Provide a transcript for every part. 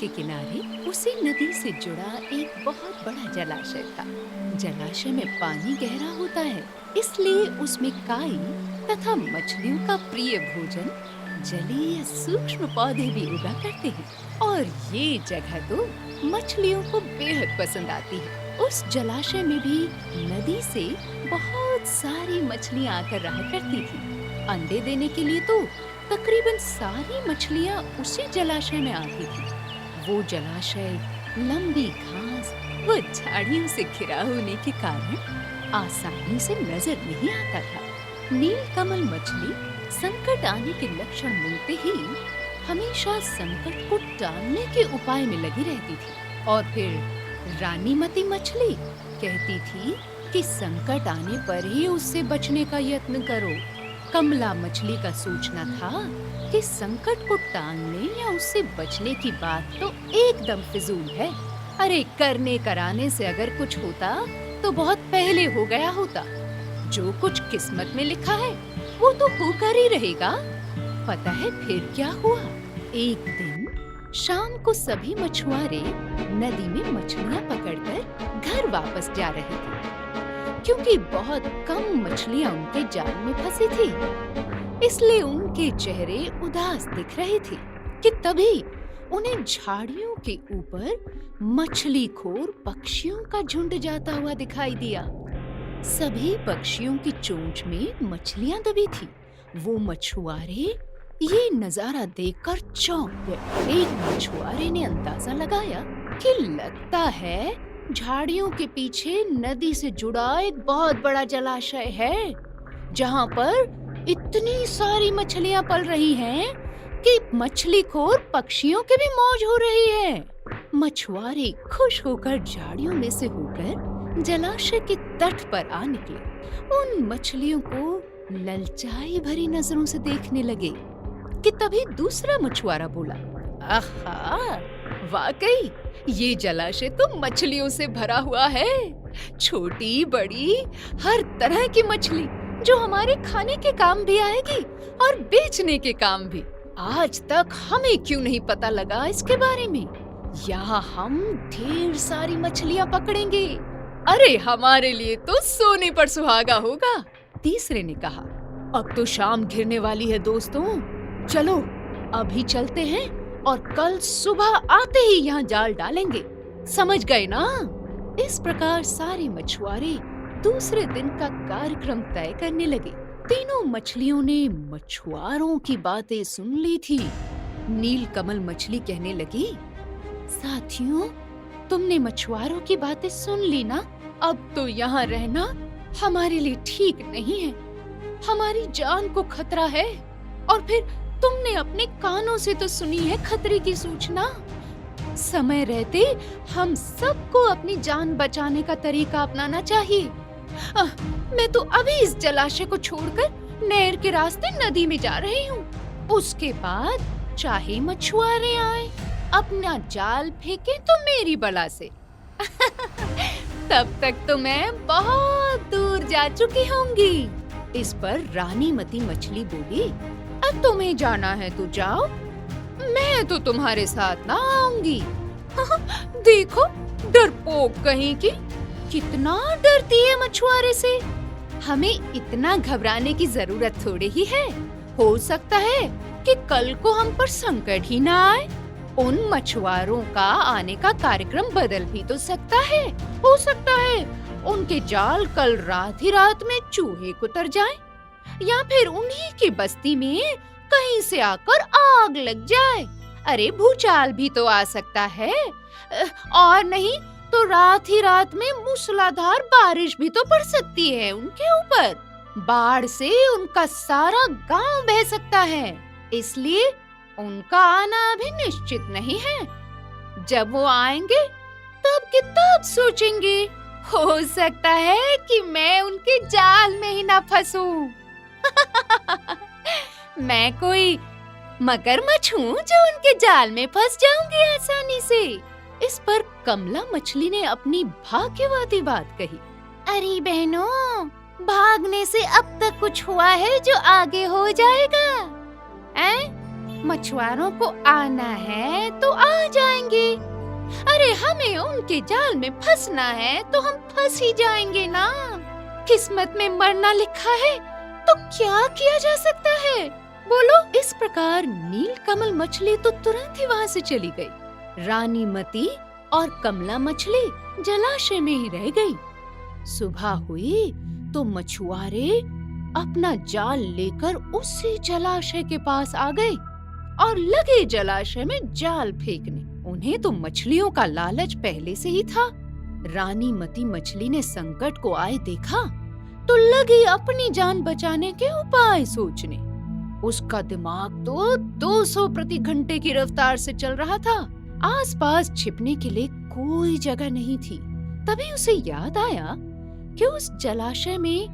के किनारे उसी नदी से जुड़ा एक बहुत बड़ा जलाशय था। जलाशय में पानी गहरा होता है, इसलिए उसमें काई तथा मछलियों का प्रिय भोजन जलीय सूक्ष्म पौधे भी उगा करते हैं। और ये जगह तो मछलियों को बेहद पसंद आती है। उस जलाशय में भी नदी से बहुत सारी मछलियां आकर रहा करती थी। अंडे देने के लिए तो तकरीबन सारी मछलियां उसी जलाशय में आती थी। वो जलाशय लंबी घास व झाड़ियों से घिरा होने के कारण आसानी से नजर नहीं आता था। नीलकमल मछली संकट आने के लक्षण मिलते ही हमेशा संकट को टालने के उपाय में लगी रहती थी। और फिर रानीमती मछली कहती थी कि संकट आने पर ही उससे बचने का यत्न करो। कमला मछली का सोचना था कि संकट को टालने या उससे बचने की बात तो एकदम फिजूल है। अरे करने कराने से अगर कुछ होता तो बहुत पहले हो गया होता। जो कुछ किस्मत में लिखा है वो तो होकर ही रहेगा। पता है फिर क्या हुआ? एक दिन शाम को सभी मछुआरे नदी में मछलियां पकड़कर घर वापस जा रहे थे, क्योंकि बहुत कम मछलियां उनके जाल में फंसी थी। इसलिए उनके चेहरे उदास दिख रहे थे कि तभी उन्हें झाड़ियों के ऊपर मछलीखोर पक्षियों का झुंड जाता हुआ दिखाई दिया। सभी पक्षियों की चोंच में मछलियां दबी थी। वो मछुआरे ये नजारा देखकर चौंक गए। एक मछुआरे ने अंदाजा लगाया कि लगता है झाड़ियों के पीछे नदी से जुड़ा एक बहुत बड़ा जलाशय है, जहां पर इतनी सारी मछलियां पल रही हैं कि मछलीखोर पक्षियों के भी मौज हो रही है। मछुआरे खुश होकर झाड़ियों में से होकर जलाशय के तट पर आ निकले। उन मछलियों को ललचाई भरी नजरों से देखने लगे कि तभी दूसरा मछुआरा बोला, आहा, वाकई ये जलाशय तो मछलियों से भरा हुआ है। छोटी बड़ी हर तरह की मछली जो हमारे खाने के काम भी आएगी और बेचने के काम भी। आज तक हमें क्यों नहीं पता लगा इसके बारे में? यहाँ हम ढेर सारी मछलियाँ पकड़ेंगे। अरे हमारे लिए तो सोने पर सुहागा होगा। तीसरे ने कहा, अब तो शाम घिरने वाली है दोस्तों, चलो अभी चलते हैं और कल सुबह आते ही यहाँ जाल डालेंगे। समझ गए ना? इस प्रकार सारे मछुआरे दूसरे दिन का कार्यक्रम तय करने लगे। तीनों मछलियों ने मछुआरों की बातें सुन ली थी। नीलकमल मछली कहने लगी, साथियों, तुमने मछुआरों की बातें सुन ली ना? अब तो यहाँ रहना हमारे लिए ठीक नहीं है। हमारी जान को खतरा है। और फिर तुमने अपने कानों से तो सुनी है खतरे की सूचना। समय रहते हम सबको अपनी जान बचाने का तरीका अपनाना चाहिए। मैं तो अभी इस जलाशय को छोड़कर नहर के रास्ते नदी में जा रही हूँ। उसके बाद चाहे मछुआरे आए, अपना जाल फेंके तो मेरी बला से। तब तक तो मैं बहुत दूर जा चुकी होंगी। इस पर रानीमती मछली बोली, अब तुम्हें जाना है तो जाओ, मैं तो तुम्हारे साथ ना आऊंगी। देखो डरपोक कहीं की, कितना डरती है मछुआरे से। हमें इतना घबराने की जरूरत थोड़ी ही है। हो सकता है कि कल को हम पर संकट ही ना आए। उन मछुआरों का आने का कार्यक्रम बदल भी तो सकता है। हो सकता है उनके जाल कल रात ही रात में चूहे कुतर जाएं, या फिर उन्हीं की बस्ती में कहीं से आकर आग लग जाए। अरे भूचाल भी तो आ सकता है, और नहीं तो रात ही रात में मूसलाधार बारिश भी तो पड़ सकती है उनके ऊपर। बाढ़ से उनका सारा गांव बह सकता है, इसलिए उनका आना अभी निश्चित नहीं है। जब वो आएंगे तब की तब सोचेंगे। हो सकता है कि मैं उनके जाल में ही ना फंसूं। मैं कोई मगरमच्छ हूँ जो उनके जाल में फंस जाऊंगी आसानी से। इस पर कमला मछली ने अपनी भाग्यवादी बात कही, अरे बहनों, भागने से अब तक कुछ हुआ है जो आगे हो जाएगा? मछुआरों को आना है तो आ जाएंगे। अरे हमें उनके जाल में फंसना है तो हम फंस ही जाएंगे ना। किस्मत में मरना लिखा है तो क्या किया जा सकता है, बोलो। इस प्रकार नीलकमल मछली तो तुरंत ही वहाँ से चली गई। रानी मती और कमला मछली जलाशय में ही रह गई। सुबह हुई तो मछुआरे अपना जाल लेकर उसी जलाशय के पास आ गए और लगे जलाशय में जाल फेंकने। उन्हें तो मछलियों का लालच पहले से ही था। रानी मती मछली ने संकट को आए देखा तो लगी अपनी जान बचाने के उपाय सोचने। उसका दिमाग तो 200 प्रति घंटे की रफ्तार से चल रहा था। आसपास छिपने के लिए कोई जगह नहीं थी। तभी उसे याद आया कि उस जलाशय में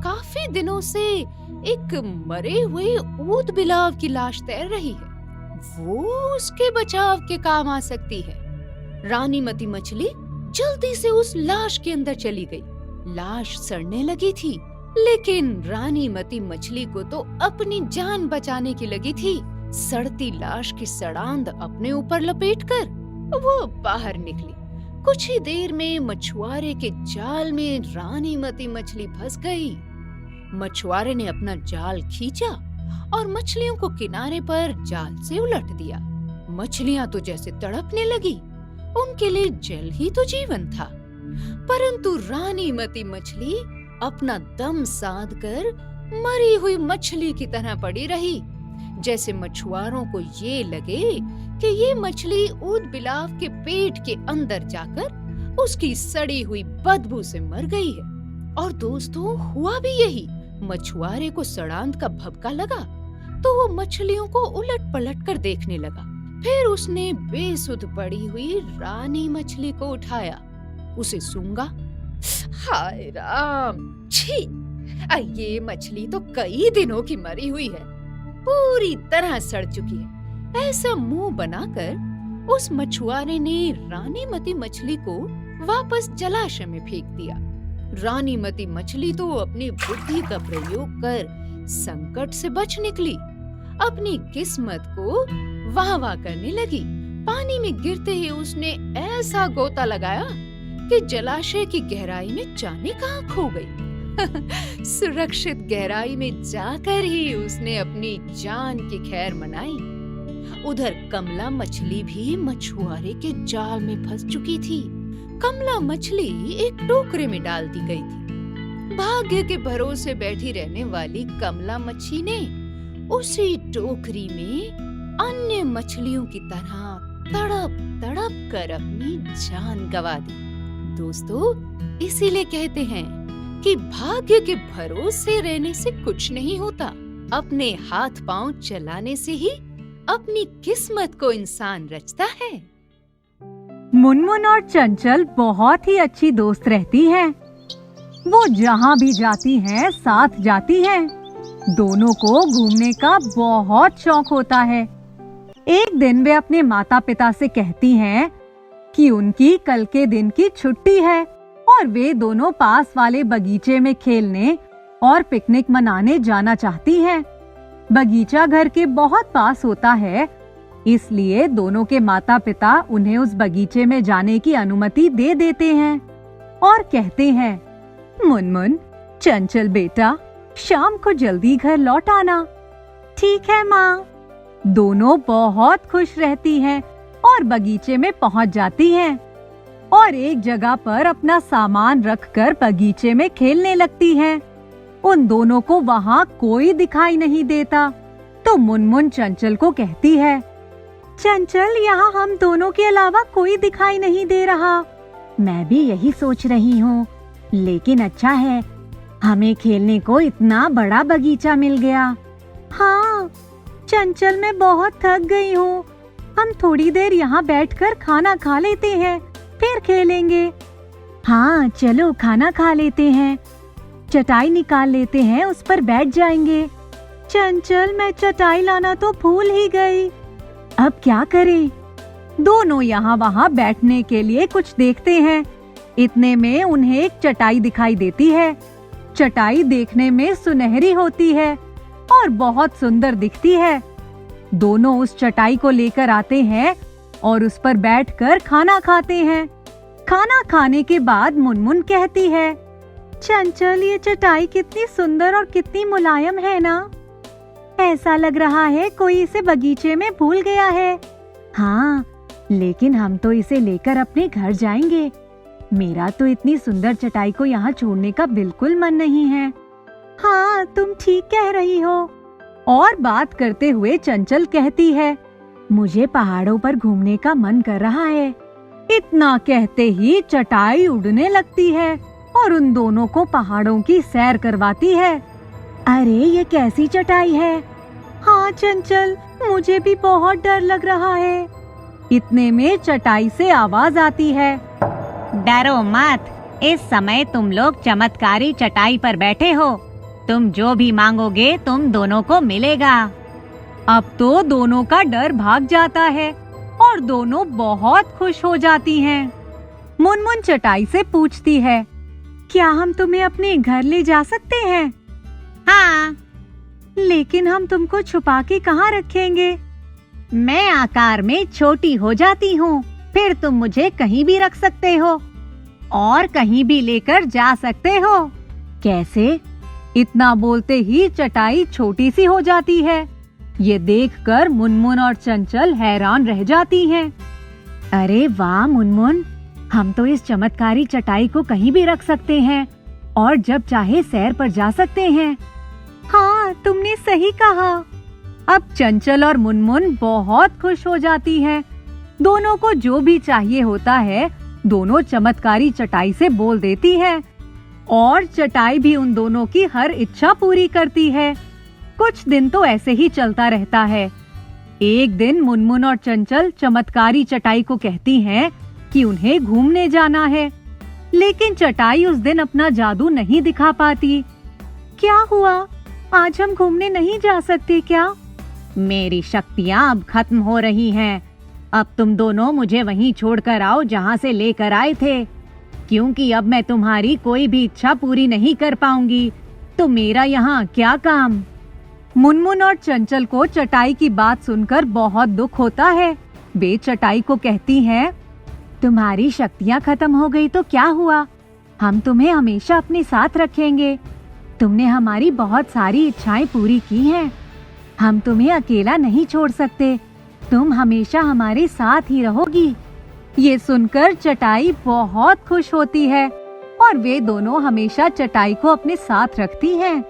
काफी दिनों से एक मरे हुए ऊद बिलाव की लाश तैर रही है। वो उसके बचाव के काम आ सकती है। रानी मती मछली जल्दी से उस लाश के अंदर चली गई। लाश सड़ने लगी थी, लेकिन रानी मती मछली को तो अपनी जान बचाने की लगी थी। सड़ती लाश की सड़ांध अपने ऊपर लपेटकर वो बाहर निकली। कुछ ही देर में मछुआरे के जाल में रानी मती मछली फंस गई। मछुआरे ने अपना जाल खींचा और मछलियों को किनारे पर जाल से उलट दिया। मछलियां तो जैसे तड़पने लगी। उनके लिए जल ही तो जीवन था। परंतु रानी मती मछली अपना दम साध कर मरी हुई मछली की तरह पड़ी रही। जैसे मछुआरों को ये लगे कि ये मछली ऊद बिलाव के पेट के अंदर जाकर उसकी सड़ी हुई बदबू से मर गई है। और दोस्तों, हुआ भी यही। मछुआरे को सड़ांध का भभका लगा तो वो मछलियों को उलट पलट कर देखने लगा। फिर उसने बेसुध पड़ी हुई रानी मछली को उठाया, उसे सूंघा। हाय राम, छी! ये मछली तो कई दिनों की मरी हुई है, पूरी तरह सड़ चुकी है। ऐसा मुंह बनाकर उस मछुआरे ने रानी मती मछली को वापस जलाशय में फेंक दिया। रानी मती मछली तो अपनी बुद्धि का प्रयोग कर संकट से बच निकली। अपनी किस्मत को वाह-वाह करने लगी। पानी में गिरते ही उसने ऐसा गोता लगाया कि जलाशय की गहराई में जाने कहां खो गई। सुरक्षित गहराई में जाकर ही उसने अपनी जान की खैर मनाई। उधर कमला मछली भी मछुआरे के जाल में फंस चुकी थी। कमला मछली एक टोकरे में डाल दी गई थी। भाग्य के भरोसे बैठी रहने वाली कमला मच्छी ने उसी टोकरी में अन्य मछलियों की तरह तड़प तड़प कर अपनी जान गंवा दी। दोस्तों, इसीलिए कहते हैं कि भाग्य के भरोसे रहने से कुछ नहीं होता। अपने हाथ पांव चलाने से ही अपनी किस्मत को इंसान रचता है। मुनमुन और चंचल बहुत ही अच्छी दोस्त रहती हैं। वो जहाँ भी जाती हैं साथ जाती हैं। दोनों को घूमने का बहुत शौक होता है। एक दिन वे अपने माता पिता से कहती हैं कि उनकी कल के दिन की छुट्टी है और वे दोनों पास वाले बगीचे में खेलने और पिकनिक मनाने जाना चाहती हैं। बगीचा घर के बहुत पास होता है, इसलिए दोनों के माता पिता उन्हें उस बगीचे में जाने की अनुमति दे देते हैं और कहते हैं, मुनमुन, चंचल बेटा, शाम को जल्दी घर लौट आना। ठीक है माँ। दोनों बहुत खुश रहती हैं और बगीचे में पहुँच जाती हैं और एक जगह पर अपना सामान रखकर बगीचे में खेलने लगती हैं। उन दोनों को वहाँ कोई दिखाई नहीं देता, तो मुनमुन चंचल को कहती है, चंचल, यहाँ हम दोनों के अलावा कोई दिखाई नहीं दे रहा। मैं भी यही सोच रही हूँ, लेकिन अच्छा है हमें खेलने को इतना बड़ा बगीचा मिल गया। हाँ चंचल, मैं बहुत थक गई हूँ। हम थोड़ी देर यहाँ बैठकर खाना खा लेते हैं, फिर खेलेंगे। हाँ चलो, खाना खा लेते हैं। चटाई निकाल लेते हैं, उस पर बैठ जाएंगे। चंचल, मैं चटाई लाना तो भूल ही गई। अब क्या करें? दोनों यहाँ वहाँ बैठने के लिए कुछ देखते हैं। इतने में उन्हें एक चटाई दिखाई देती है। चटाई देखने में सुनहरी होती है और बहुत सुंदर दिखती है। दोनों उस चटाई को लेकर आते हैं और उस पर बैठकर खाना खाते हैं। खाना खाने के बाद मुनमुन कहती है, चंचल, ये चटाई कितनी सुंदर और कितनी मुलायम है ना। ऐसा लग रहा है कोई इसे बगीचे में भूल गया है। हाँ, लेकिन हम तो इसे लेकर अपने घर जाएंगे। मेरा तो इतनी सुंदर चटाई को यहाँ छोड़ने का बिल्कुल मन नहीं है। हाँ, तुम ठीक कह रही हो। और बात करते हुए चंचल कहती है, मुझे पहाड़ों पर घूमने का मन कर रहा है। इतना कहते ही चटाई उड़ने लगती है और उन दोनों को पहाड़ों की सैर करवाती है। अरे, ये कैसी चटाई है? हाँ चंचल, मुझे भी बहुत डर लग रहा है। इतने में चटाई से आवाज आती है, डरो मत, इस समय तुम लोग चमत्कारी चटाई पर बैठे हो। तुम जो भी मांगोगे तुम दोनों को मिलेगा। अब तो दोनों का डर भाग जाता है और दोनों बहुत खुश हो जाती हैं। मुनमुन चटाई से पूछती है, क्या हम तुम्हें अपने घर ले जा सकते हैं? हाँ, लेकिन हम तुमको छुपा के कहाँ रखेंगे? मैं आकार में छोटी हो जाती हूँ, फिर तुम मुझे कहीं भी रख सकते हो और कहीं भी लेकर जा सकते हो। कैसे? इतना बोलते ही चटाई छोटी सी हो जाती है। ये देखकर मुनमुन और चंचल हैरान रह जाती हैं। अरे वाह मुनमुन, हम तो इस चमत्कारी चटाई को कहीं भी रख सकते हैं और जब चाहे सैर पर जा सकते हैं। हाँ, तुमने सही कहा। अब चंचल और मुनमुन बहुत खुश हो जाती हैं। दोनों को जो भी चाहिए होता है, दोनों चमत्कारी चटाई से बोल देती है और चटाई भी उन दोनों की हर इच्छा पूरी करती है। कुछ दिन तो ऐसे ही चलता रहता है। एक दिन मुनमुन और चंचल चमत्कारी चटाई को कहती हैं कि उन्हें घूमने जाना है, लेकिन चटाई उस दिन अपना जादू नहीं दिखा पाती। क्या हुआ? आज हम घूमने नहीं जा सकते क्या? मेरी शक्तियाँ अब खत्म हो रही हैं। अब तुम दोनों मुझे वहीं छोड़कर आओ जहाँ से लेकर आए थे, क्योंकि अब मैं तुम्हारी कोई भी इच्छा पूरी नहीं कर पाऊंगी। तो मेरा यहाँ क्या काम? मुनमुन और चंचल को चटाई की बात सुनकर बहुत दुख होता है। वे चटाई को कहती हैं, तुम्हारी शक्तियाँ खत्म हो गई तो क्या हुआ? हम तुम्हें हमेशा अपने साथ रखेंगे। तुमने हमारी बहुत सारी इच्छाएं पूरी की हैं। हम तुम्हें अकेला नहीं छोड़ सकते। तुम हमेशा हमारे साथ ही रहोगी। ये सुनकर चटाई बहुत खुश होती है और वे दोनों हमेशा चटाई को अपने साथ रखती हैं।